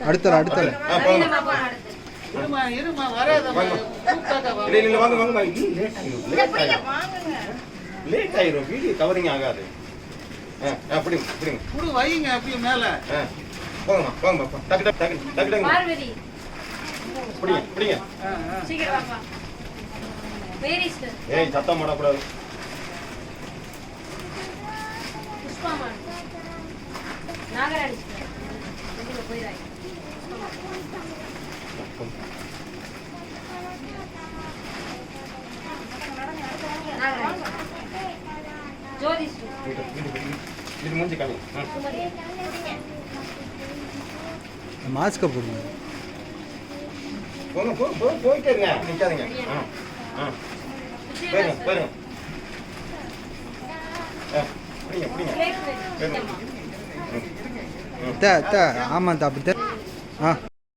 அடுத்தல அடுத்தல late ஆயிரும் video covering ஆகாது. அப்படி பிடிங்க புடு வைங்க அப்படியே மேல போங்கம்மா போங்கம்மா டக்கு டக்கு டக்கு டக்கு டக்கு பார்வதி பிடிங்க பிடிங்க சீக்கிரம் வாப்பா வேரி சார் ஏய் சத்தம் போட கூடாது புஷ்பாமா நாகராணி சார் எங்க போயிராய் ஜோதி இது மூஞ்சி காமி மாஸ்க் போடுங்க போங்க போயிட்டே இருங்க நிக்காதீங்க போங்க போங்க பிடிங்க பிடிங்க ஆமாம் அப்படித்தான்